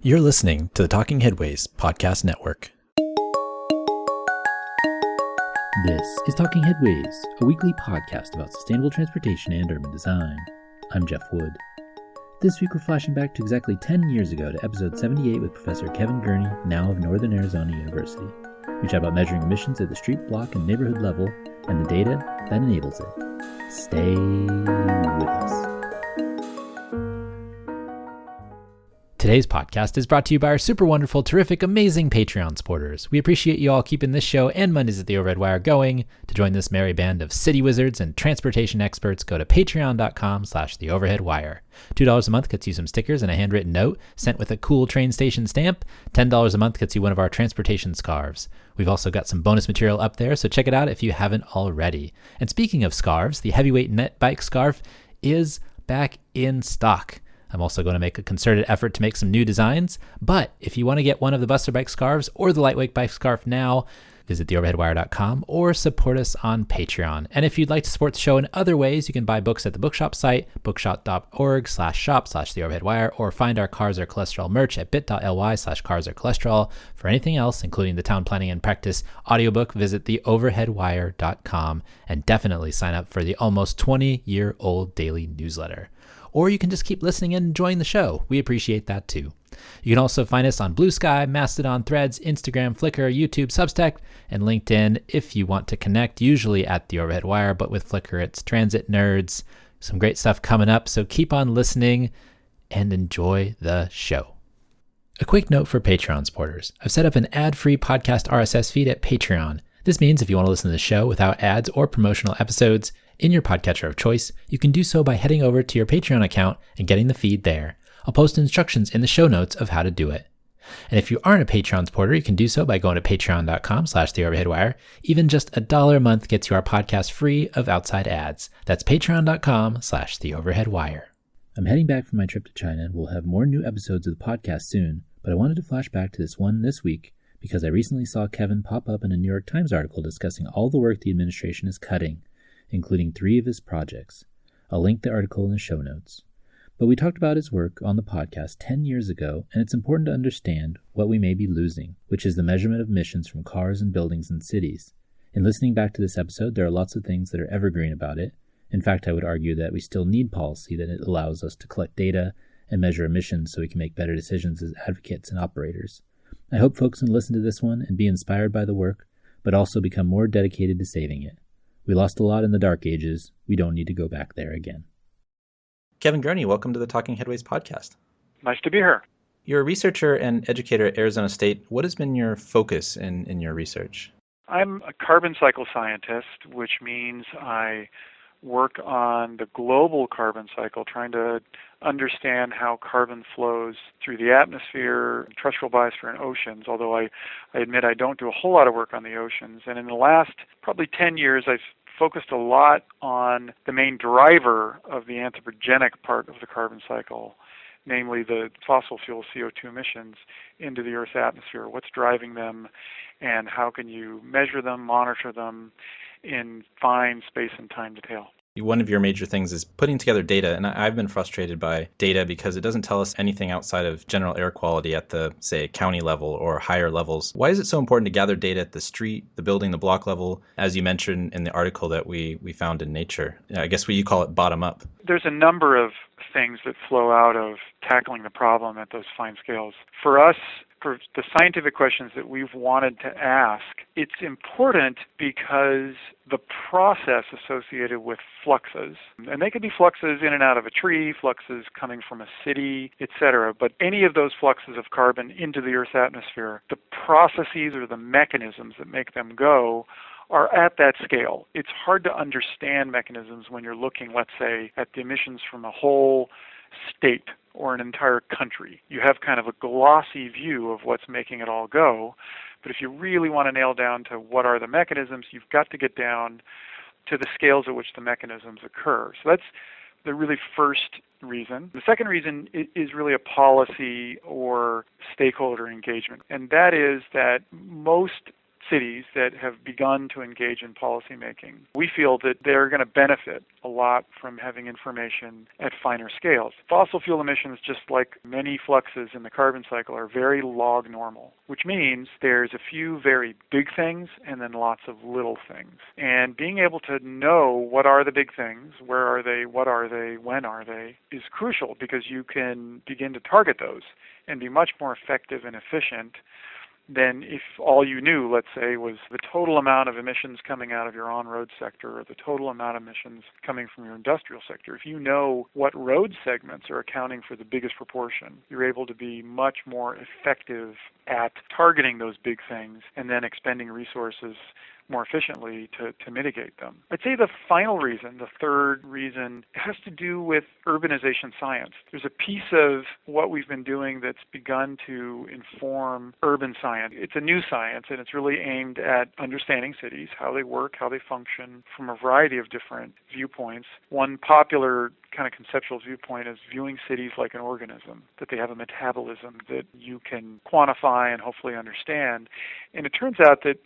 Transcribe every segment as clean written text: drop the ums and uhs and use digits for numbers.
You're listening to the Talking Headways podcast network. This is Talking Headways, a weekly podcast about sustainable transportation and urban design. I'm Jeff Wood. This week we're flashing back to exactly 10 years ago to episode 78 with Professor Kevin Gurney, now of Northern Arizona University. We chat about measuring emissions at the street, block, and neighborhood level, and the data that enables it. Stay with us. Today's podcast is brought to you by our super wonderful, terrific, amazing Patreon supporters. We appreciate you all keeping this show and Mondays at the Overhead Wire going. To join this merry band of city wizards and transportation experts, go to patreon.com/theoverheadwire. $2 a month gets you some stickers and a handwritten note sent with a cool train station stamp. $10 a month gets you one of our transportation scarves. We've also got some bonus material up there, so check it out if you haven't already. And speaking of scarves, the heavyweight net bike scarf is back in stock. I'm also going to make a concerted effort to make some new designs, but if you want to get one of the Buster Bike scarves or the Lightweight Bike scarf now, visit theoverheadwire.com or support us on Patreon. And if you'd like to support the show in other ways, you can buy books at the bookshop site, bookshop.org/shop/theoverheadwire, or find our Cars Are Cholesterol merch at bit.ly/carsarecholesterol. For anything else, including the Town Planning and Practice audiobook, visit theoverheadwire.com and definitely sign up for the almost 20-year-old daily newsletter. Or you can just keep listening and enjoying the show. We appreciate that too. You can also find us on Blue Sky, Mastodon, Threads, Instagram, Flickr, YouTube, Substack, and LinkedIn if you want to connect, usually at the Overhead Wire, but with Flickr it's Transit Nerds. Some great stuff coming up, so keep on listening and enjoy the show. A quick note for Patreon supporters. I've set up an ad-free podcast RSS feed at Patreon. This means if you want to listen to the show without ads or promotional episodes in your podcatcher of choice, you can do so by heading over to your Patreon account and getting the feed there. I'll post instructions in the show notes of how to do it. And if you aren't a Patreon supporter, you can do so by going to patreon.com/theoverheadwire. Even just $1 a month gets you our podcast free of outside ads. That's patreon.com/theoverheadwire. I'm heading back from my trip to China and we'll have more new episodes of the podcast soon, but I wanted to flash back to this one this week because I recently saw Kevin pop up in a New York Times article discussing all the work the administration is cutting, including 3 of his projects. I'll link the article in the show notes. But we talked about his work on the podcast 10 years ago, and it's important to understand what we may be losing, which is the measurement of emissions from cars and buildings in cities. In listening back to this episode, there are lots of things that are evergreen about it. In fact, I would argue that we still need policy that it allows us to collect data and measure emissions so we can make better decisions as advocates and operators. I hope folks can listen to this one and be inspired by the work, but also become more dedicated to saving it. We lost a lot in the dark ages. We don't need to go back there again. Kevin Gurney, welcome to the Talking Headways podcast. Nice to be here. You're a researcher and educator at Arizona State. What has been your focus in your research? I'm a carbon cycle scientist, which means I work on the global carbon cycle, trying to understand how carbon flows through the atmosphere, terrestrial biosphere, and oceans, although I admit I don't do a whole lot of work on the oceans. And in the last probably 10 years, I've focused a lot on the main driver of the anthropogenic part of the carbon cycle, namely the fossil fuel CO2 emissions into the Earth's atmosphere. What's driving them, and how can you measure them, monitor them in fine space and time detail? One of your major things is putting together data, and I've been frustrated by data because it doesn't tell us anything outside of general air quality at the, say, county level or higher levels. Why is it so important to gather data at the street, the building, the block level, as you mentioned in the article that we found in Nature? I guess you call it bottom up. There's a number of things that flow out of tackling the problem at those fine scales. For us, for the scientific questions that we've wanted to ask, it's important because the process associated with fluxes, and they could be fluxes in and out of a tree, fluxes coming from a city, etc., but any of those fluxes of carbon into the Earth's atmosphere, the processes or the mechanisms that make them go are at that scale. It's hard to understand mechanisms when you're looking, let's say, at the emissions from a whole state or an entire country. You have kind of a glossy view of what's making it all go, but if you really want to nail down to what are the mechanisms, you've got to get down to the scales at which the mechanisms occur. So that's the really first reason. The second reason is really a policy or stakeholder engagement, and that is that most cities that have begun to engage in policymaking. We feel that they're going to benefit a lot from having information at finer scales. Fossil fuel emissions, just like many fluxes in the carbon cycle, are very log normal, which means there's a few very big things and then lots of little things. And being able to know what are the big things, where are they, what are they, when are they, is crucial because you can begin to target those and be much more effective and efficient than if all you knew, let's say, was the total amount of emissions coming out of your on-road sector or the total amount of emissions coming from your industrial sector. If you know what road segments are accounting for the biggest proportion, you're able to be much more effective at targeting those big things and then expending resources more efficiently to mitigate them. I'd say the final reason, the third reason, has to do with urbanization science. There's a piece of what we've been doing that's begun to inform urban science. It's a new science, and it's really aimed at understanding cities, how they work, how they function, from a variety of different viewpoints. One popular kind of conceptual viewpoint is viewing cities like an organism, that they have a metabolism that you can quantify and hopefully understand. And it turns out that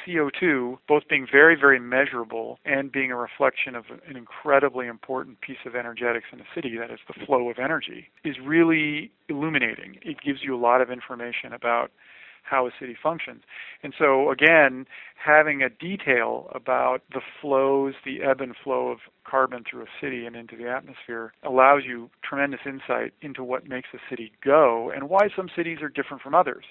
CO2, both being very, very measurable and being a reflection of an incredibly important piece of energetics in a city, that is the flow of energy, is really illuminating. It gives you a lot of information about how a city functions. And so, again, having a detail about the flows, the ebb and flow of carbon through a city and into the atmosphere allows you tremendous insight into what makes a city go and why some cities are different from others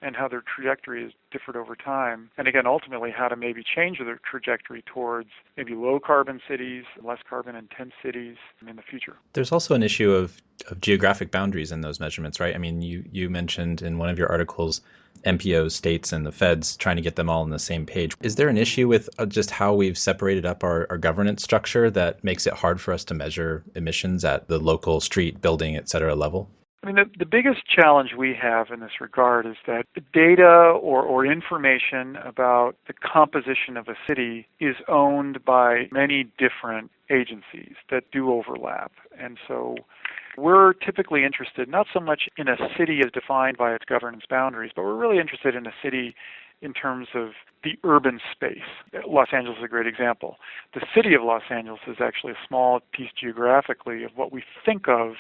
and how their trajectory is different over time. And again, ultimately, how to maybe change their trajectory towards maybe low-carbon cities, less carbon-intense cities in the future. There's also an issue of geographic boundaries in those measurements, right? I mean, you mentioned in one of your articles MPOs, states, and the feds trying to get them all on the same page. Is there an issue with just how we've separated up our governance structure that makes it hard for us to measure emissions at the local street, building, et cetera level? I mean, the biggest challenge we have in this regard is that the data or information about the composition of a city is owned by many different agencies that do overlap. And so we're typically interested not so much in a city as defined by its governance boundaries, but we're really interested in a city in terms of the urban space. Los Angeles is a great example. The city of Los Angeles is actually a small piece geographically of what we think of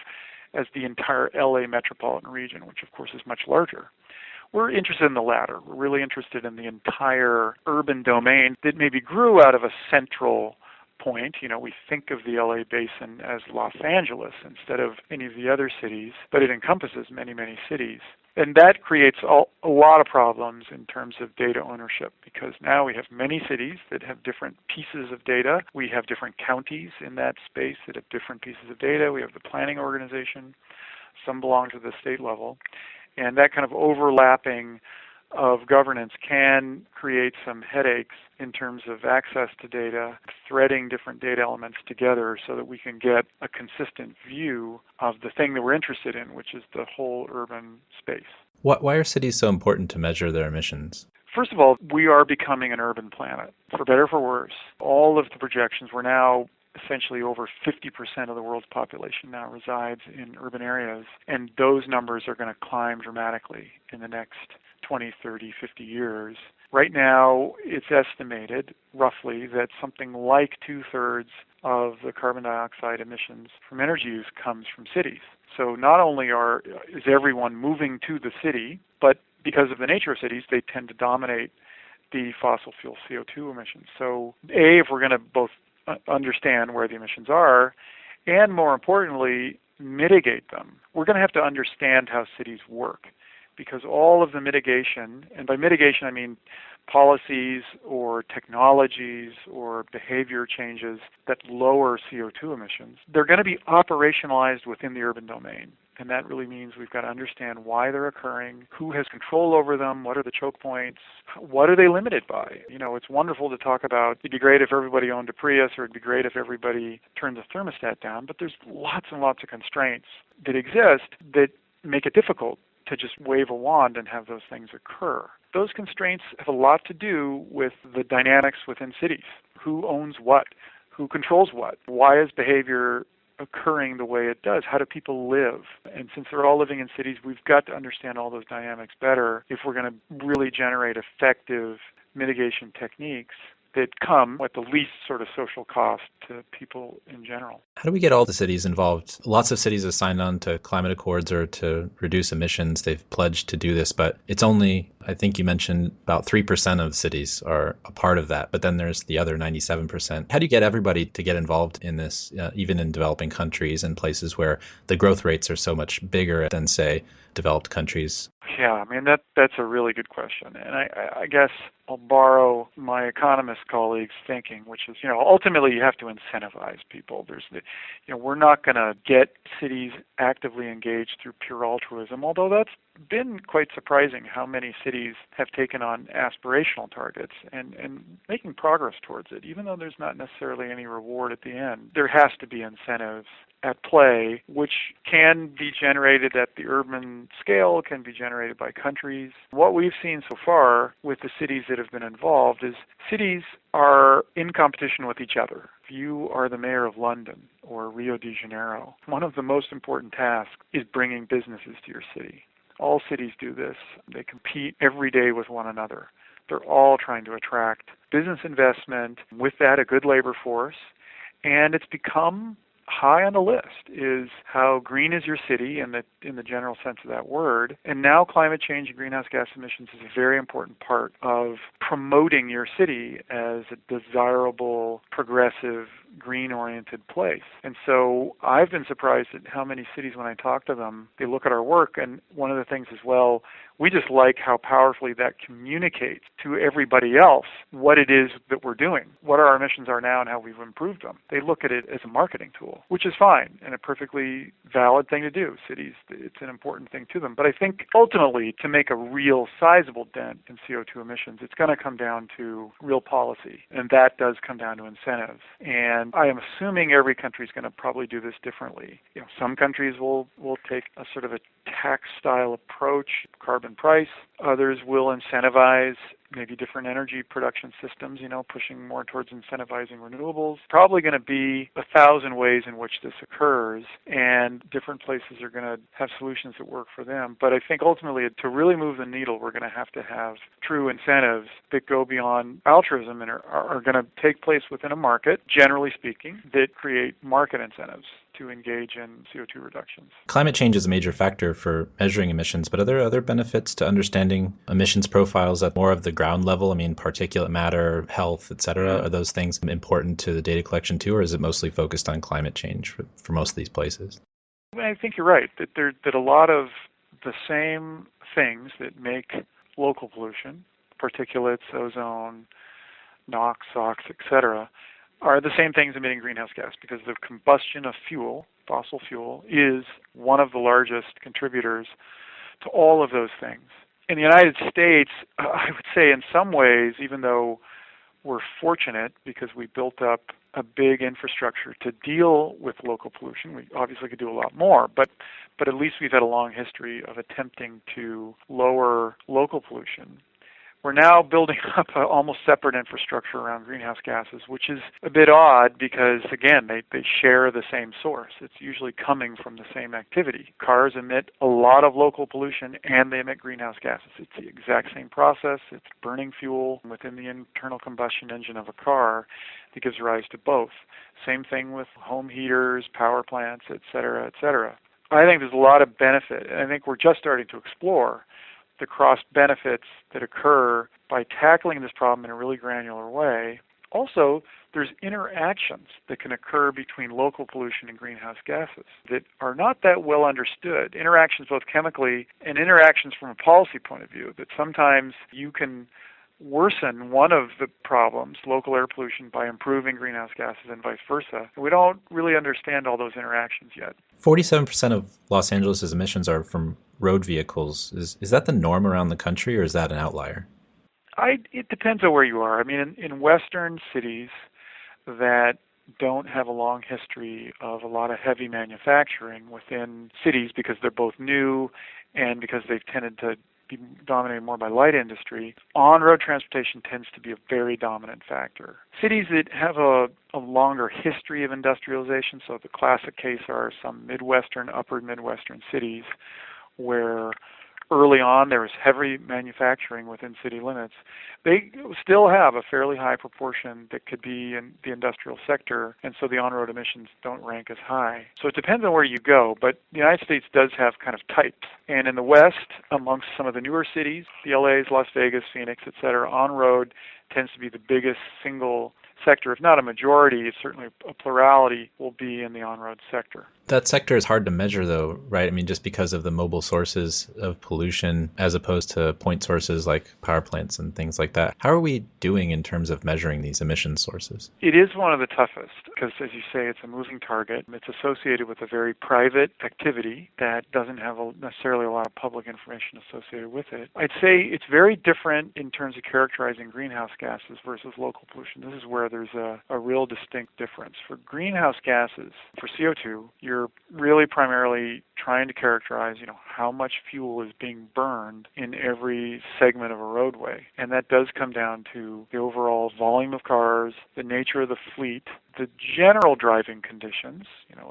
as the entire LA metropolitan region, which of course is much larger. We're interested in the latter. We're really interested in the entire urban domain that maybe grew out of a central point. You know, we think of the LA basin as Los Angeles instead of any of the other cities, but it encompasses many, many cities. And that creates a lot of problems in terms of data ownership because now we have many cities that have different pieces of data. We have different counties in that space that have different pieces of data. We have the planning organization. Some belong to the state level. And that kind of overlapping of governance can create some headaches in terms of access to data, threading different data elements together so that we can get a consistent view of the thing that we're interested in, which is the whole urban space. Why are cities so important to measure their emissions? First of all, we are becoming an urban planet, for better or for worse. All of the projections, we're now essentially over 50% of the world's population now resides in urban areas, and those numbers are going to climb dramatically in the next 20, 30, 50 years. Right now, it's estimated roughly that something like 2/3 of the carbon dioxide emissions from energy use comes from cities. So not only is everyone moving to the city, but because of the nature of cities, they tend to dominate the fossil fuel CO2 emissions. So if we're going to both understand where the emissions are, and more importantly, mitigate them, we're going to have to understand how cities work. Because all of the mitigation, and by mitigation I mean policies or technologies or behavior changes that lower CO2 emissions, they're going to be operationalized within the urban domain. And that really means we've got to understand why they're occurring, who has control over them, what are the choke points, what are they limited by. You know, it's wonderful to talk about it'd be great if everybody owned a Prius or it'd be great if everybody turned the thermostat down, but there's lots and lots of constraints that exist that make it difficult to just wave a wand and have those things occur. Those constraints have a lot to do with the dynamics within cities. Who owns what? Who controls what? Why is behavior occurring the way it does? How do people live? And since they're all living in cities, we've got to understand all those dynamics better if we're going to really generate effective mitigation techniques that come at the least sort of social cost to people in general. How do we get all the cities involved? Lots of cities have signed on to climate accords or to reduce emissions. They've pledged to do this, but it's only, I think you mentioned, about 3% of cities are a part of that. But then there's the other 97%. How do you get everybody to get involved in this, even in developing countries and places where the growth rates are so much bigger than, say, developed countries? Yeah, I mean, that's a really good question. And I guess I'll borrow my economist colleagues' thinking, which is, ultimately you have to incentivize people. We're not going to get cities actively engaged through pure altruism, although that's been quite surprising how many cities have taken on aspirational targets and making progress towards it, even though there's not necessarily any reward at the end. There has to be incentives at play, which can be generated at the urban scale, can be generated by countries. What we've seen so far with the cities that have been involved is cities are in competition with each other. If you are the mayor of London or Rio de Janeiro, one of the most important tasks is bringing businesses to your city. All cities do this. They compete every day with one another. They're all trying to attract business investment, with that a good labor force, and it's become high on the list is how green is your city in the general sense of that word. And now climate change and greenhouse gas emissions is a very important part of promoting your city as a desirable, progressive, green-oriented place. And so I've been surprised at how many cities, when I talk to them, they look at our work, and one of the things is, well, we just like how powerfully that communicates to everybody else what it is that we're doing, what our emissions are now and how we've improved them. They look at it as a marketing tool, which is fine and a perfectly valid thing to do. Cities, it's an important thing to them. But I think ultimately to make a real sizable dent in CO2 emissions, it's going to come down to real policy, and that does come down to incentives. And I am assuming every country is going to probably do this differently. Some countries will take a sort of a tax-style approach, carbon price. Others will incentivize maybe different energy production systems, pushing more towards incentivizing renewables. Probably going to be 1,000 ways in which this occurs, and different places are going to have solutions that work for them. But I think ultimately, to really move the needle, we're going to have true incentives that go beyond altruism and are going to take place within a market, generally speaking, that create market incentives to engage in CO2 reductions. Climate change is a major factor for measuring emissions, but are there other benefits to understanding emissions profiles at more of the ground level? I mean, particulate matter, health, et cetera. Are those things important to the data collection too, or is it mostly focused on climate change for most of these places? I think you're right, that a lot of the same things that make local pollution, particulates, ozone, NOx, SOx, et cetera, are the same things emitting greenhouse gas, because the combustion of fuel, fossil fuel, is one of the largest contributors to all of those things. In the United States, I would say in some ways, even though we're fortunate because we built up a big infrastructure to deal with local pollution, we obviously could do a lot more, but at least we've had a long history of attempting to lower local pollution. We're now building up an almost separate infrastructure around greenhouse gases, which is a bit odd because, again, they share the same source. It's usually coming from the same activity. Cars emit a lot of local pollution, and they emit greenhouse gases. It's the exact same process. It's burning fuel within the internal combustion engine of a car that gives rise to both. Same thing with home heaters, power plants, et cetera, et cetera. I think there's a lot of benefit, and I think we're just starting to explore the cross benefits that occur by tackling this problem in a really granular way. Also, there's interactions that can occur between local pollution and greenhouse gases that are not that well understood. Interactions both chemically and interactions from a policy point of view, that sometimes you can worsen one of the problems, local air pollution, by improving greenhouse gases and vice versa. We don't really understand all those interactions yet. 47% of Los Angeles' emissions are from road vehicles. Is that the norm around the country, or is that an outlier? It depends on where you are. I mean, in Western cities that don't have a long history of a lot of heavy manufacturing within cities because they're both new and because they've tended to be dominated more by light industry, on-road transportation tends to be a very dominant factor. Cities that have a longer history of industrialization, so the classic case are some Midwestern, upper Midwestern cities where early on there was heavy manufacturing within city limits, they still have a fairly high proportion that could be in the industrial sector, and so the on-road emissions don't rank as high. So it depends on where you go, but the United States does have kind of types. And in the West, amongst some of the newer cities, the LAs, Las Vegas, Phoenix, etc., on-road tends to be the biggest single sector. If not a majority, it's certainly a plurality will be in the on-road sector. That sector is hard to measure, though, right? I mean, just because of the mobile sources of pollution as opposed to point sources like power plants and things like that. How are we doing in terms of measuring these emission sources? It is one of the toughest because, as you say, it's a moving target. It's associated with a very private activity that doesn't have necessarily a lot of public information associated with it. I'd say it's very different in terms of characterizing greenhouse gases versus local pollution. This is where there's a real distinct difference. For greenhouse gases, for CO2, you're really primarily trying to characterize, how much fuel is being burned in every segment of a roadway. And that does come down to the overall volume of cars, the nature of the fleet, the general driving conditions.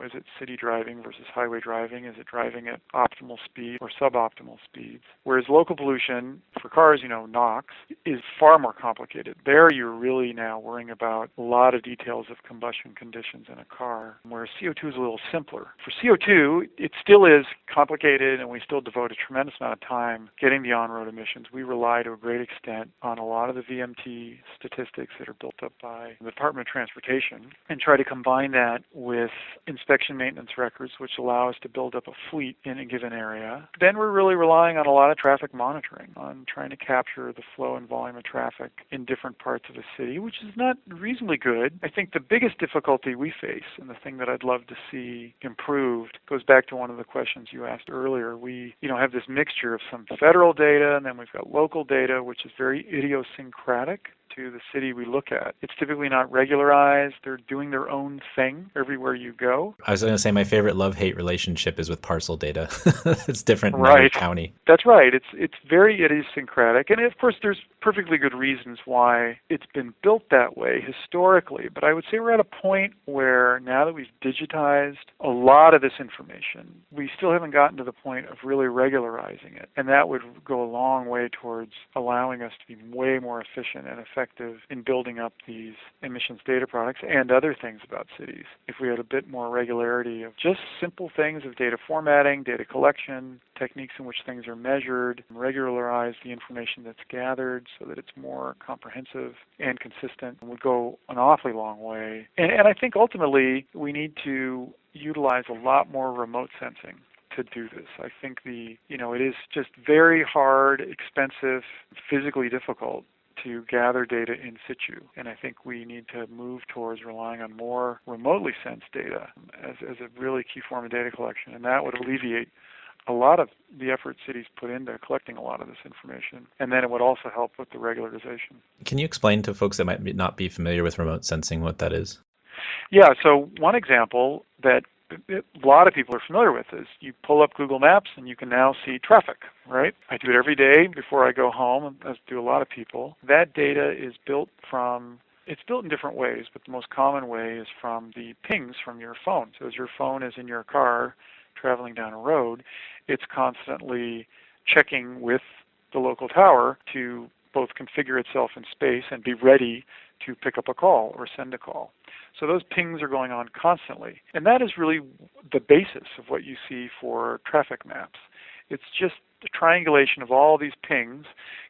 Is it city driving versus highway driving? Is it driving at optimal speed or suboptimal speeds? Whereas local pollution for cars, NOx, is far more complicated. There you're really now worrying about a lot of details of combustion conditions in a car, whereas CO2 is a little simpler. For CO2, it still is complicated, and we still devote a tremendous amount of time getting the on-road emissions. We rely to a great extent on a lot of the VMT statistics that are built up by the Department of Transportation and try to combine that with inspection maintenance records, which allow us to build up a fleet in a given area. Then we're really relying on a lot of traffic monitoring, on trying to capture the flow and volume of traffic in different parts of the city, which is not reasonably good. I think the biggest difficulty we face, and the thing that I'd love to see improved, goes back to one of the questions you asked earlier. We, have this mixture of some federal data, and then we've got local data, which is very idiosyncratic to the city we look at. It's typically not regularized. They're doing their own thing everywhere you go. I was going to say my favorite love-hate relationship is with parcel data. It's different in Right. every county. That's right. It's very idiosyncratic. And of course, there's perfectly good reasons why it's been built that way historically. But I would say we're at a point where now that we've digitized a lot of this information, we still haven't gotten to the point of really regularizing it. And that would go a long way towards allowing us to be way more efficient and effective in building up these emissions data products and other things about cities. If we had a bit more regularity of just simple things of data formatting, data collection, techniques in which things are measured, regularize the information that's gathered so that it's more comprehensive and consistent, would go an awfully long way. And I think ultimately we need to utilize a lot more remote sensing to do this. I think it is just very hard, expensive, physically difficult to gather data in situ. And I think we need to move towards relying on more remotely sensed data as a really key form of data collection. And that would alleviate a lot of the effort cities put into collecting a lot of this information. And then it would also help with the regularization. Can you explain to folks that might not be familiar with remote sensing what that is? Yeah, so one example that a lot of people are familiar with is you pull up Google Maps and you can now see traffic, right? I do it every day before I go home, as do a lot of people. That data is built in different ways, but the most common way is from the pings from your phone. So as your phone is in your car traveling down a road, it's constantly checking with the local tower to both configure itself in space and be ready to pick up a call or send a call. So those pings are going on constantly. And that is really the basis of what you see for traffic maps. It's just the triangulation of all these pings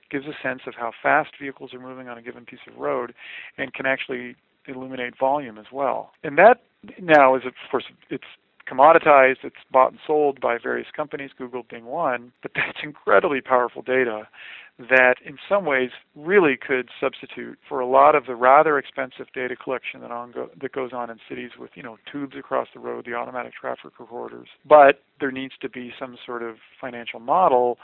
gives a sense of how fast vehicles are moving on a given piece of road and can actually illuminate volume as well. And that now is, of course, it's commoditized, it's bought and sold by various companies, Google being one, but that's incredibly powerful data that in some ways really could substitute for a lot of the rather expensive data collection that goes on in cities with, tubes across the road, the automatic traffic recorders. But there needs to be some sort of financial model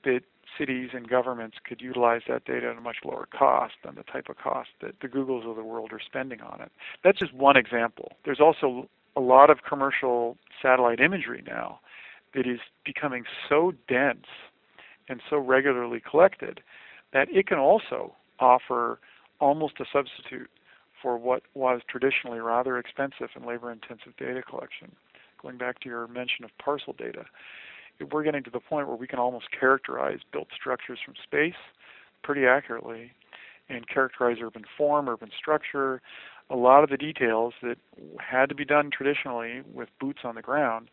that cities and governments could utilize that data at a much lower cost than the type of cost that the Googles of the world are spending on it. That's just one example. There's also a lot of commercial satellite imagery now that is becoming so dense and so regularly collected that it can also offer almost a substitute for what was traditionally rather expensive and labor-intensive data collection. Going back to your mention of parcel data, we're getting to the point where we can almost characterize built structures from space pretty accurately and characterize urban form, urban structure. A lot of the details that had to be done traditionally with boots on the ground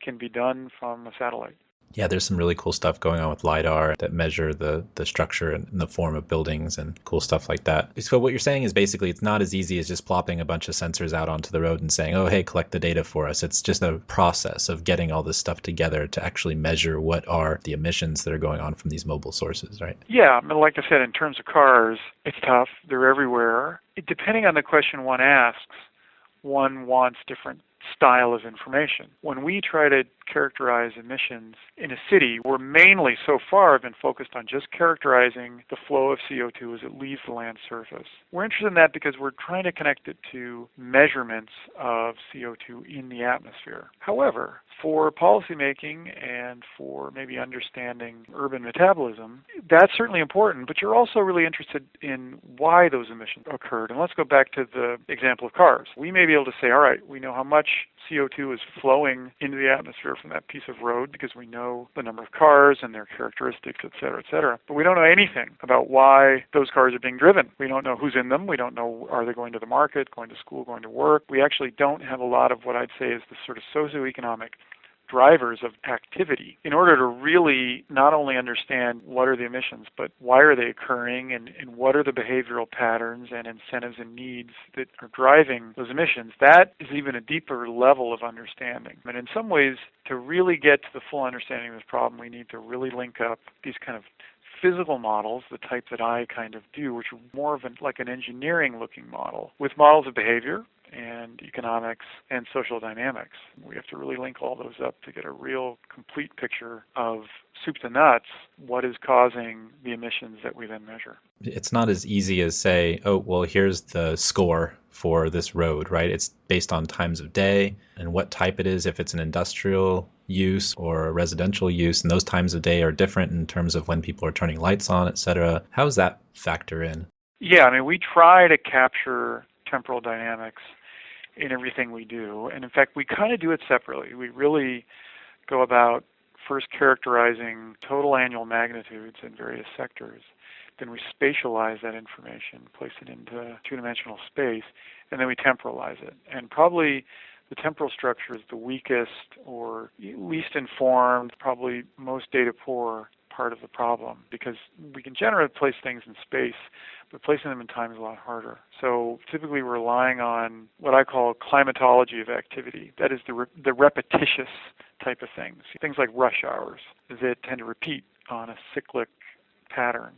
can be done from a satellite. Yeah, there's some really cool stuff going on with LiDAR that measure the structure and the form of buildings and cool stuff like that. So what you're saying is basically it's not as easy as just plopping a bunch of sensors out onto the road and saying, oh, hey, collect the data for us. It's just a process of getting all this stuff together to actually measure what are the emissions that are going on from these mobile sources, right? Yeah, like I said, in terms of cars, it's tough. They're everywhere. Depending on the question one asks, one wants different style of information. When we try to characterize emissions in a city, we're mainly so far been focused on just characterizing the flow of CO2 as it leaves the land surface. We're interested in that because we're trying to connect it to measurements of CO2 in the atmosphere. However, for policymaking and for maybe understanding urban metabolism, that's certainly important, but you're also really interested in why those emissions occurred. And let's go back to the example of cars. We may be able to say, all right, we know how much CO2 is flowing into the atmosphere from that piece of road because we know the number of cars and their characteristics, et cetera, et cetera. But we don't know anything about why those cars are being driven. We don't know who's in them. We don't know, are they going to the market, going to school, going to work. We actually don't have a lot of what I'd say is the sort of socioeconomic drivers of activity in order to really not only understand what are the emissions, but why are they occurring and what are the behavioral patterns and incentives and needs that are driving those emissions. That is even a deeper level of understanding. And in some ways, to really get to the full understanding of this problem, we need to really link up these kind of physical models, the type that I kind of do, which are more of like an engineering-looking model, with models of behavior and economics and social dynamics. We have to really link all those up to get a real complete picture of soup to nuts, what is causing the emissions that we then measure. It's not as easy as say, oh, well, here's the score for this road, right? It's based on times of day and what type it is, if it's an industrial use or a residential use, and those times of day are different in terms of when people are turning lights on, et cetera. How does that factor in? Yeah, I mean, we try to capture temporal dynamics in everything we do. And in fact, we kind of do it separately. We really go about first characterizing total annual magnitudes in various sectors. Then we spatialize that information, place it into two-dimensional space, and then we temporalize it. And probably the temporal structure is the weakest or least informed, probably most data poor part of the problem, because we can generally place things in space, but placing them in time is a lot harder. So typically we're relying on what I call climatology of activity. That is the repetitious type of things like rush hours that tend to repeat on a cyclic pattern.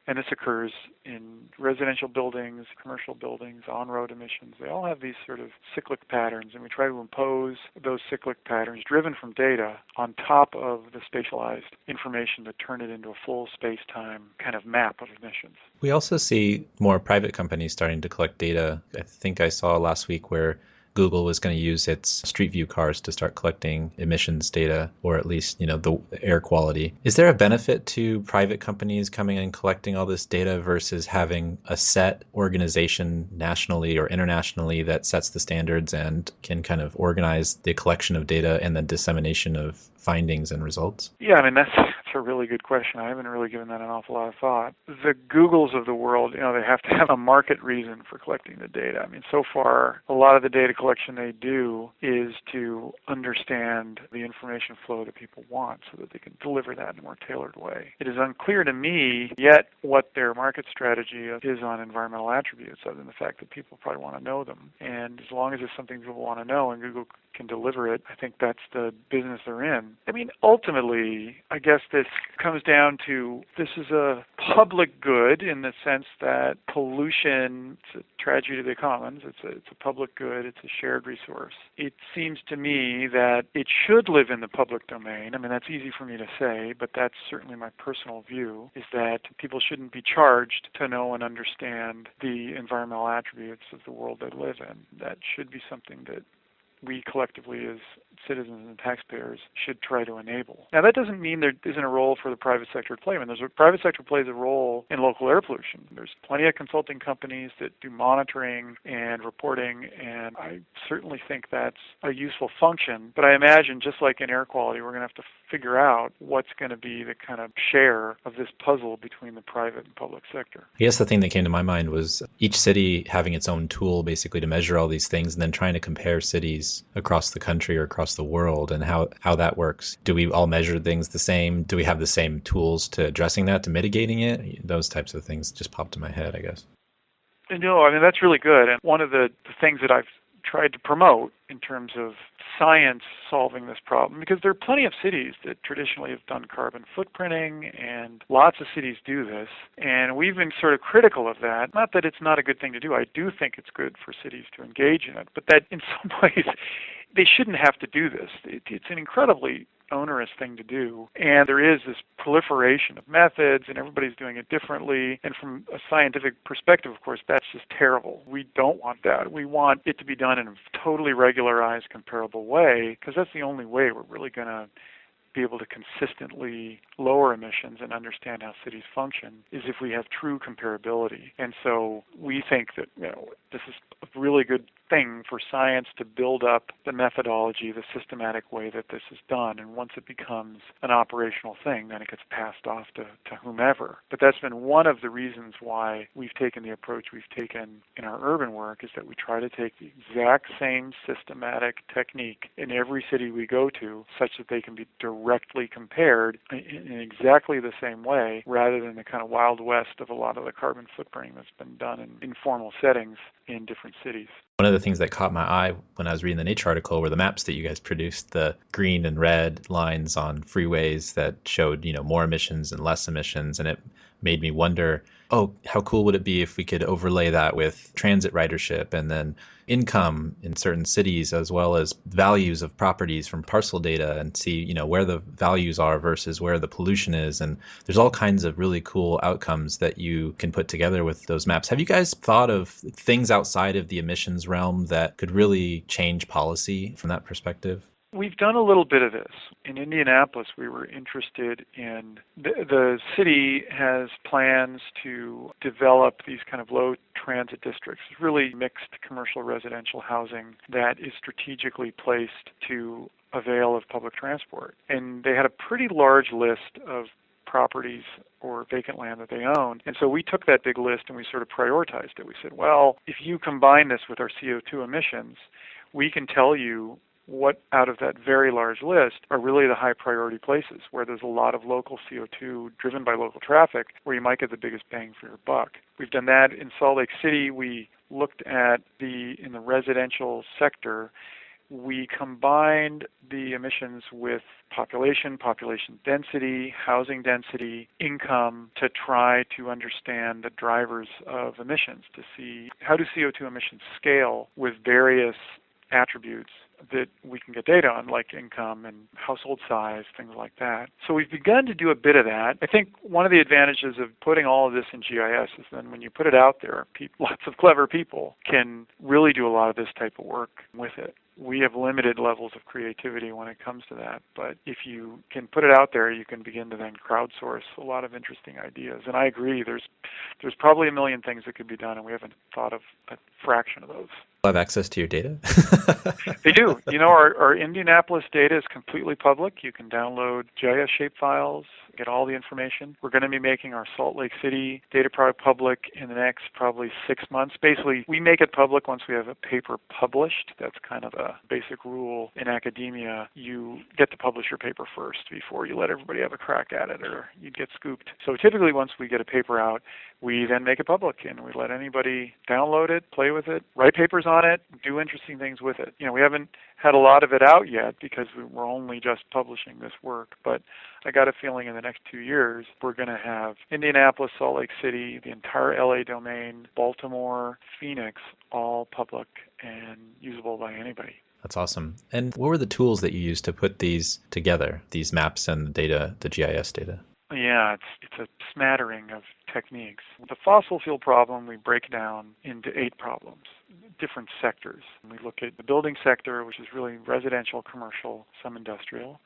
And this occurs in residential buildings, commercial buildings, on-road emissions. They all have these sort of cyclic patterns, and we try to impose those cyclic patterns driven from data on top of the spatialized information to turn it into a full space-time kind of map of emissions. We also see more private companies starting to collect data. I think I saw last week where Google was going to use its Street View cars to start collecting emissions data, or at least, the air quality. Is there a benefit to private companies coming and collecting all this data versus having a set organization nationally or internationally that sets the standards and can kind of organize the collection of data and the dissemination of findings and results? Yeah, I mean, that's a really good question. I haven't really given that an awful lot of thought. The Googles of the world, they have to have a market reason for collecting the data. I mean, so far, a lot of the data collection they do is to understand the information flow that people want so that they can deliver that in a more tailored way. It is unclear to me yet what their market strategy is on environmental attributes, other than the fact that people probably want to know them. And as long as it's something people want to know and Google can deliver it, I think that's the business they're in. I mean, ultimately, I guess this comes down to this is a public good in the sense that pollution, it's a tragedy to the commons, it's a public good, it's a shared resource. It seems to me that it should live in the public domain. I mean, that's easy for me to say, but that's certainly my personal view, is that people shouldn't be charged to know and understand the environmental attributes of the world they live in. That should be something that we collectively as citizens and taxpayers should try to enable. Now, that doesn't mean there isn't a role for the private sector to play. I mean, private sector plays a role in local air pollution. There's plenty of consulting companies that do monitoring and reporting, and I certainly think that's a useful function. But I imagine, just like in air quality, we're going to have to figure out what's going to be the kind of share of this puzzle between the private and public sector. I guess the thing that came to my mind was each city having its own tool basically to measure all these things and then trying to compare cities across the country or across the world and how that works. Do we all measure things the same? Do we have the same tools to addressing that, to mitigating it? Those types of things just popped in my head, I guess. No, I mean, that's really good. And one of the things that I've tried to promote in terms of science solving this problem, because there are plenty of cities that traditionally have done carbon footprinting, and lots of cities do this, and we've been sort of critical of that. Not that it's not a good thing to do. I do think it's good for cities to engage in it, but that in some ways they shouldn't have to do this. It's an incredibly onerous thing to do, and there is this proliferation of methods, and everybody's doing it differently, and from a scientific perspective, of course, that's just terrible. We don't want that. We want it to be done in a totally regularized, comparable way, because that's the only way we're really going to be able to consistently lower emissions and understand how cities function, is if we have true comparability. And so we think that this is a really good thing for science to build up the methodology, the systematic way that this is done. And once it becomes an operational thing, then it gets passed off to whomever. But that's been one of the reasons why we've taken the approach we've taken in our urban work, is that we try to take the exact same systematic technique in every city we go to, such that they can be directly compared in exactly the same way, rather than the kind of Wild West of a lot of the carbon footprinting that's been done in informal settings in different cities. One of the things that caught my eye when I was reading the Nature article were the maps that you guys produced, the green and red lines on freeways that showed, more emissions and less emissions. And it made me wonder, how cool would it be if we could overlay that with transit ridership and then income in certain cities, as well as values of properties from parcel data, and see, where the values are versus where the pollution is. And there's all kinds of really cool outcomes that you can put together with those maps. Have you guys thought of things outside of the emissions realm that could really change policy from that perspective? We've done a little bit of this. In Indianapolis, we were interested in, the city has plans to develop these kind of low transit districts, really mixed commercial residential housing that is strategically placed to avail of public transport. And they had a pretty large list of properties or vacant land that they own. And so we took that big list and we sort of prioritized it. We said, well, if you combine this with our CO2 emissions, we can tell you what out of that very large list are really the high priority places where there's a lot of local CO2 driven by local traffic, where you might get the biggest bang for your buck. We've done that in Salt Lake City. We looked at in the residential sector, we combined the emissions with population density, housing density, income, to try to understand the drivers of emissions, to see how do CO2 emissions scale with various attributes that we can get data on, like income and household size, things like that. So we've begun to do a bit of that. I think one of the advantages of putting all of this in GIS is then when you put it out there, lots of clever people can really do a lot of this type of work with it. We have limited levels of creativity when it comes to that, but if you can put it out there, you can begin to then crowdsource a lot of interesting ideas. And I agree, there's probably a million things that could be done, and we haven't thought of a fraction of those. Have access to your data? They do. Our Indianapolis data is completely public. You can download GIS shapefiles, get all the information. We're going to be making our Salt Lake City data product public in the next probably 6 months. Basically, we make it public once we have a paper published. That's kind of a basic rule in academia. You get to publish your paper first before you let everybody have a crack at it, or you'd get scooped. So typically once we get a paper out, we then make it public, and we let anybody download it, play with it, write papers on it, do interesting things with it. We haven't had a lot of it out yet because we're only just publishing this work, but I got a feeling in the next 2 years we're going to have Indianapolis, Salt Lake City, the entire LA domain, Baltimore, Phoenix, all public and usable by anybody. That's awesome. And what were the tools that you used to put these together, these maps and the data, the GIS data? Yeah, it's a smattering of techniques. The fossil fuel problem we break down into 8 problems. different sectors. We look at the building sector, which is really residential, commercial, some industrial.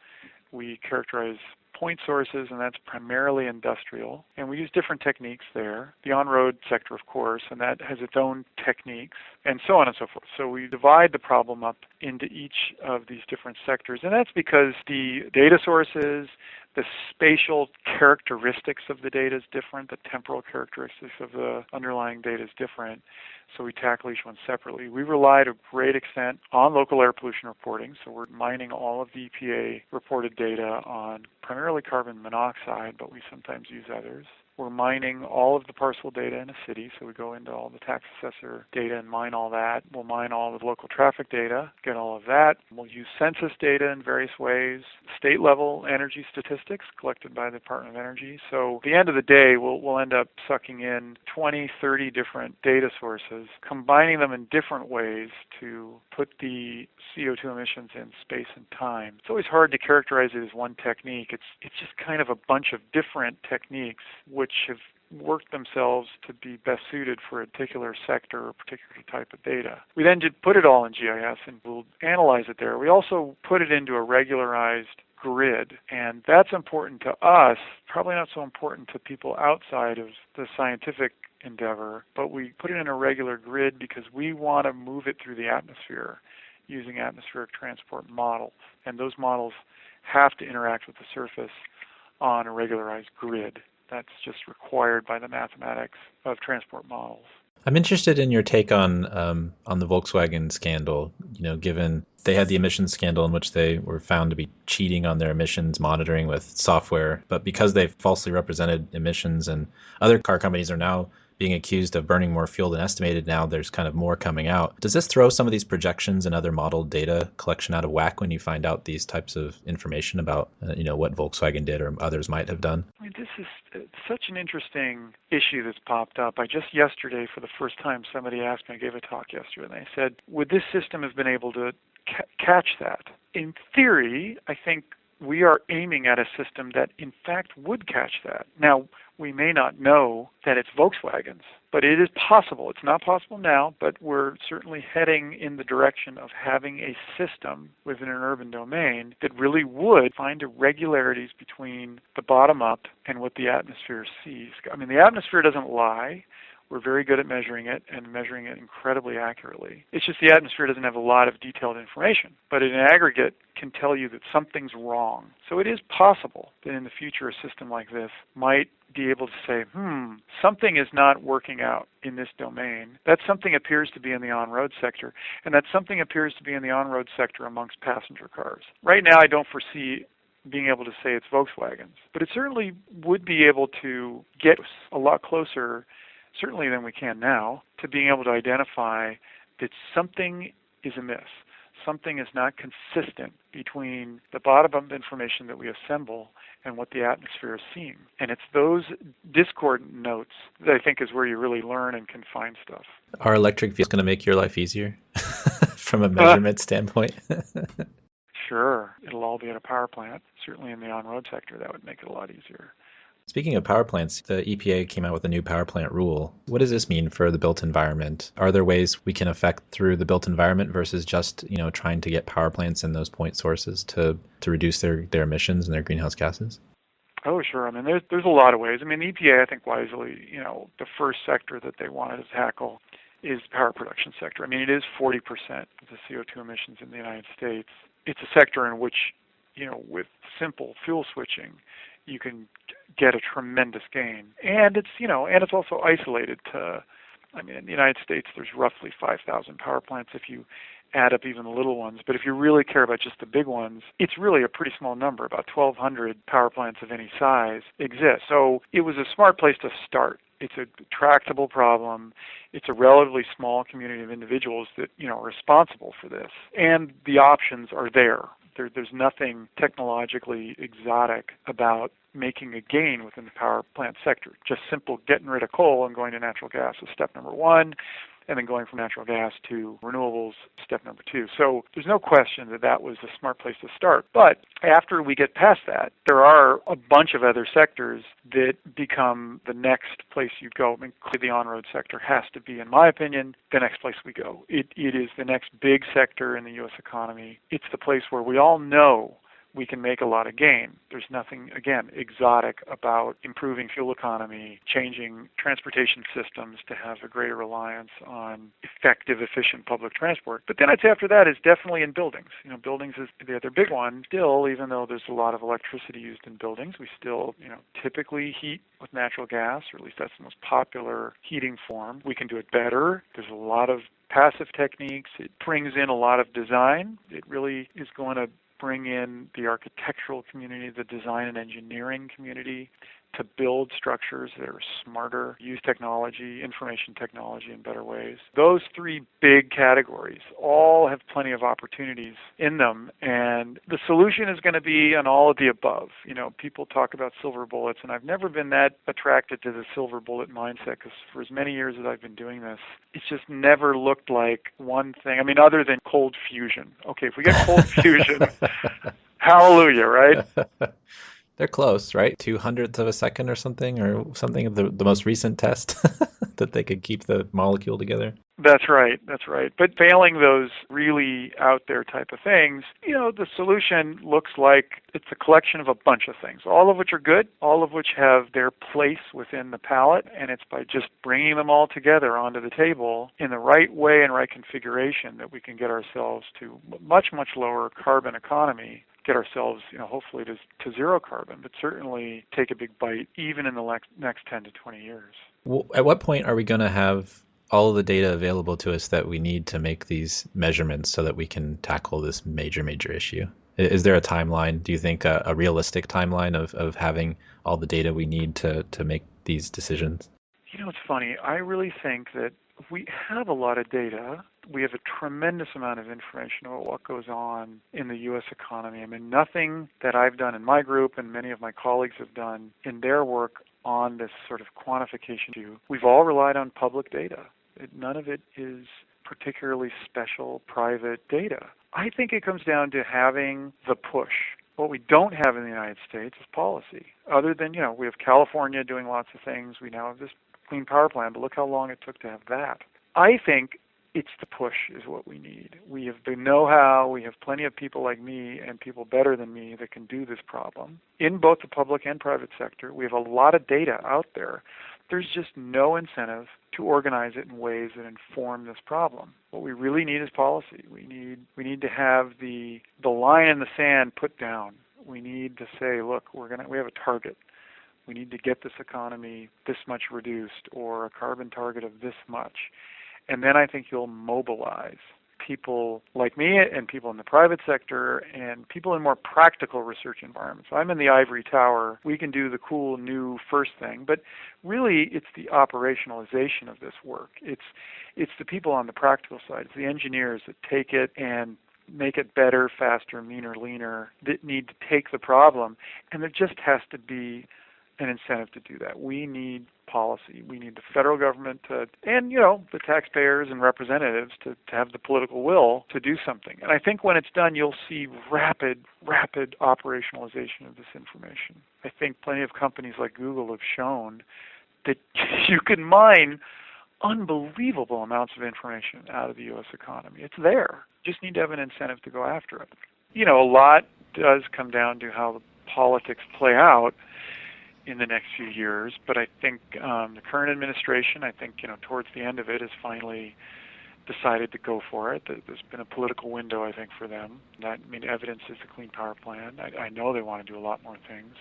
We characterize point sources, and that's primarily industrial. And we use different techniques there. The on-road sector, of course, and that has its own techniques, and so on and so forth. So we divide the problem up into each of these different sectors. And that's because the data sources, the spatial characteristics of the data is different. The temporal characteristics of the underlying data is different. So we tackle each one separately. We rely to a great extent on local air pollution reporting. So we're mining all of the EPA reported data on primarily carbon monoxide, but we sometimes use others. We're mining all of the parcel data in a city, so we go into all the tax assessor data and mine all that. We'll mine all of the local traffic data, get all of that. We'll use census data in various ways, state-level energy statistics collected by the Department of Energy. So at the end of the day, we'll end up sucking in 20, 30 different data sources, combining them in different ways to put the CO2 emissions in space and time. It's always hard to characterize it as one technique. It's just kind of a bunch of different techniques which have worked themselves to be best suited for a particular sector or particular type of data. We then put it all in GIS and we'll analyze it there. We also put it into a regularized grid, and that's important to us, probably not so important to people outside of the scientific endeavor, but we put it in a regular grid because we want to move it through the atmosphere using atmospheric transport models, and those models have to interact with the surface on a regularized grid. That's just required by the mathematics of transport models. I'm interested in your take on the Volkswagen scandal. You know, given they had the emissions scandal in which they were found to be cheating on their emissions monitoring with software, but because they falsely represented emissions, and other car companies are now being accused of burning more fuel than estimated, now there's kind of more coming out. Does this throw some of these projections and other model data collection out of whack when you find out these types of information about what Volkswagen did or others might have done? I mean, this is such an interesting issue that's popped up. Just yesterday, for the first time, somebody asked me, I gave a talk yesterday, and they said, would this system have been able to catch that? In theory, I think we are aiming at a system that in fact would catch that. Now, we may not know that it's Volkswagen's, but it is possible. It's not possible now, but we're certainly heading in the direction of having a system within an urban domain that really would find irregularities between the bottom up and what the atmosphere sees. I mean, the atmosphere doesn't lie. We're very good at measuring it and measuring it incredibly accurately. It's just the atmosphere doesn't have a lot of detailed information, but in aggregate can tell you that something's wrong. So it is possible that in the future a system like this might be able to say, something is not working out in this domain. That something appears to be in the on-road sector, and that something appears to be in the on-road sector amongst passenger cars. Right now I don't foresee being able to say it's Volkswagen's, but it certainly would be able to get a lot closer, certainly than we can now, to being able to identify that something is amiss. Something is not consistent between the bottom-up information that we assemble and what the atmosphere is seeing. And it's those discordant notes that I think is where you really learn and can find stuff. Are electric vehicles going to make your life easier from a measurement standpoint? Sure. It'll all be at a power plant. Certainly in the on-road sector, that would make it a lot easier. Speaking of power plants, the EPA came out with a new power plant rule. What does this mean for the built environment? Are there ways we can affect through the built environment versus just, trying to get power plants and those point sources to reduce their emissions and their greenhouse gases? Oh, sure. I mean, there's a lot of ways. I mean, the EPA, I think wisely, the first sector that they wanted to tackle is the power production sector. I mean, it is 40% of the CO2 emissions in the United States. It's a sector in which, with simple fuel switching, you can get a tremendous gain. And it's also isolated to, in the United States, there's roughly 5,000 power plants if you add up even the little ones. But if you really care about just the big ones, it's really a pretty small number. About 1,200 power plants of any size exist. So it was a smart place to start. It's a tractable problem. It's a relatively small community of individuals that, are responsible for this. And the options are there. There's nothing technologically exotic about making a gain within the power plant sector. Just simple getting rid of coal and going to natural gas is step number one. and then going from natural gas to renewables, step number 2. So there's no question that that was a smart place to start. But after we get past that, there are a bunch of other sectors that become the next place you go. I mean, clearly the on-road sector has to be, in my opinion, the next place we go. It is the next big sector in the U.S. economy. It's the place where we all know we can make a lot of gain. There's nothing, again, exotic about improving fuel economy, changing transportation systems to have a greater reliance on effective, efficient public transport. But then I'd say after that is definitely in buildings. Buildings is the other big one. Still, even though there's a lot of electricity used in buildings, we still, typically heat with natural gas, or at least that's the most popular heating form. We can do it better. There's a lot of passive techniques. It brings in a lot of design. It really is going to bring in the architectural community, the design and engineering community, to build structures that are smarter, use technology, information technology in better ways. Those 3 big categories all have plenty of opportunities in them, and the solution is going to be on all of the above. People talk about silver bullets, and I've never been that attracted to the silver bullet mindset, because for as many years as I've been doing this, it's just never looked like one thing. I mean, other than cold fusion. Okay, if we get cold fusion, hallelujah, right? They're close, right? 200ths of a second or something of the most recent test that they could keep the molecule together. That's right. But failing those really out there type of things, the solution looks like it's a collection of a bunch of things, all of which are good, all of which have their place within the palette, and it's by just bringing them all together onto the table in the right way and right configuration that we can get ourselves to much, much lower carbon economy, get ourselves, hopefully to zero carbon, but certainly take a big bite even in the next 10 to 20 years. Well, at what point are we going to have all of the data available to us that we need to make these measurements so that we can tackle this major, major issue? Is there a timeline? Do you think a realistic timeline of having all the data we need to make these decisions? It's funny. I really think that we have a lot of data. We have a tremendous amount of information about what goes on in the U.S. economy. I mean, nothing that I've done in my group and many of my colleagues have done in their work on this sort of quantification issue. We've all relied on public data. None of it is particularly special private data. I think it comes down to having the push. What we don't have in the United States is policy. Other than, we have California doing lots of things. We now have this clean power plan, but look how long it took to have that. I think it's the push is what we need. We have the know-how. We have plenty of people like me and people better than me that can do this problem in both the public and private sector. We have a lot of data out there. There's just no incentive to organize it in ways that inform this problem. What we really need is policy. We need to have the line in the sand put down. We need to say, look, we have a target. We need to get this economy this much reduced, or a carbon target of this much. And then I think you'll mobilize people like me and people in the private sector and people in more practical research environments. I'm in the ivory tower. We can do the cool new first thing, but really it's the operationalization of this work. It's the people on the practical side. It's the engineers that take it and make it better, faster, meaner, leaner, that need to take the problem. And there just has to be an incentive to do that. We need policy. We need the federal government and the taxpayers and representatives to have the political will to do something. And I think when it's done, you'll see rapid operationalization of this information. I think plenty of companies like Google have shown that you can mine unbelievable amounts of information out of the U.S. economy. It's there. You just need to have an incentive to go after it. A lot does come down to how the politics play out in the next few years, but I think the current administration, towards the end of it, has finally decided to go for it. There's been a political window, I think, for them. Evidence is the Clean Power Plan. I know they want to do a lot more things.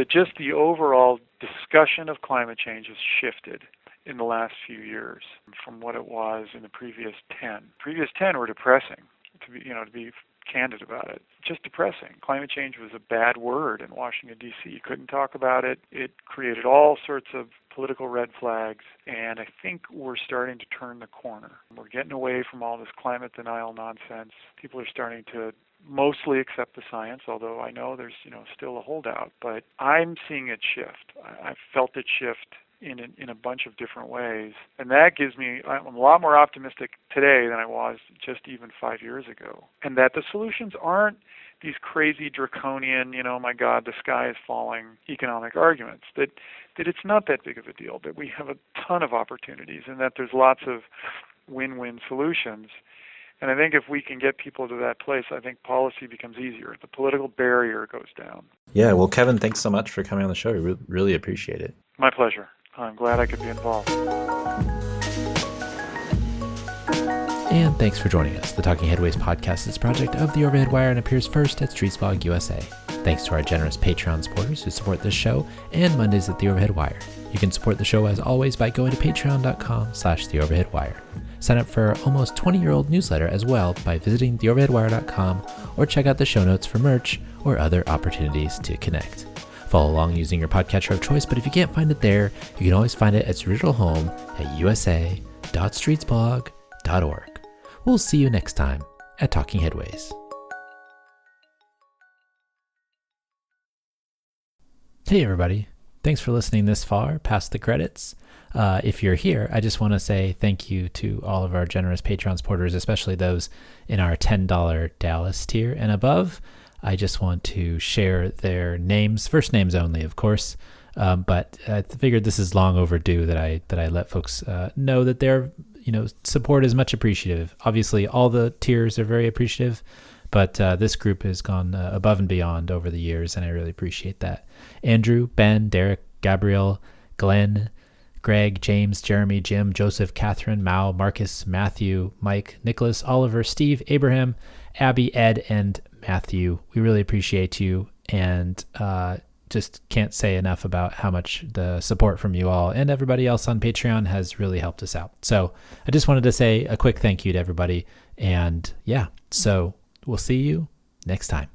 Just the overall discussion of climate change has shifted in the last few years from what it was in the previous 10. Previous 10 were depressing, to be candid about it. Just depressing. Climate change was a bad word in Washington, D.C. You couldn't talk about it. It created all sorts of political red flags, and I think we're starting to turn the corner. We're getting away from all this climate denial nonsense. People are starting to mostly accept the science, although I know there's still a holdout, but I'm seeing it shift. I've felt it shift in a bunch of different ways. And that gives me, I'm a lot more optimistic today than I was just even 5 years ago. And that the solutions aren't these crazy draconian, oh my God, the sky is falling economic arguments, that it's not that big of a deal, that we have a ton of opportunities and that there's lots of win-win solutions. And I think if we can get people to that place, I think policy becomes easier. The political barrier goes down. Yeah, well, Kevin, thanks so much for coming on the show. We really appreciate it. My pleasure. I'm glad I could be involved. And thanks for joining us. The Talking Headways podcast is a project of The Overhead Wire and appears first at Streetsblog USA. Thanks to our generous Patreon supporters who support this show and Mondays at The Overhead Wire. You can support the show as always by going to patreon.com/theoverheadwire. Sign up for our almost 20-year-old newsletter as well by visiting theoverheadwire.com or check out the show notes for merch or other opportunities to connect. Follow along using your podcatcher of choice, but if you can't find it there, you can always find it at its original home at usa.streetsblog.org. We'll see you next time at Talking Headways. Hey everybody, thanks for listening this far past the credits. If you're here, I just want to say thank you to all of our generous Patreon supporters, especially those in our $10 Dallas tier and above. I just want to share their names, first names only, of course. But I figured this is long overdue that I let folks know that their support is much appreciative. Obviously, all the tiers are very appreciative, but this group has gone above and beyond over the years, and I really appreciate that. Andrew, Ben, Derek, Gabrielle, Glenn, Greg, James, Jeremy, Jim, Joseph, Catherine, Mao, Marcus, Matthew, Mike, Nicholas, Oliver, Steve, Abraham, Abby, Ed, and Matthew. We really appreciate you, and just can't say enough about how much the support from you all and everybody else on Patreon has really helped us out. So I just wanted to say a quick thank you to everybody, and yeah, so we'll see you next time.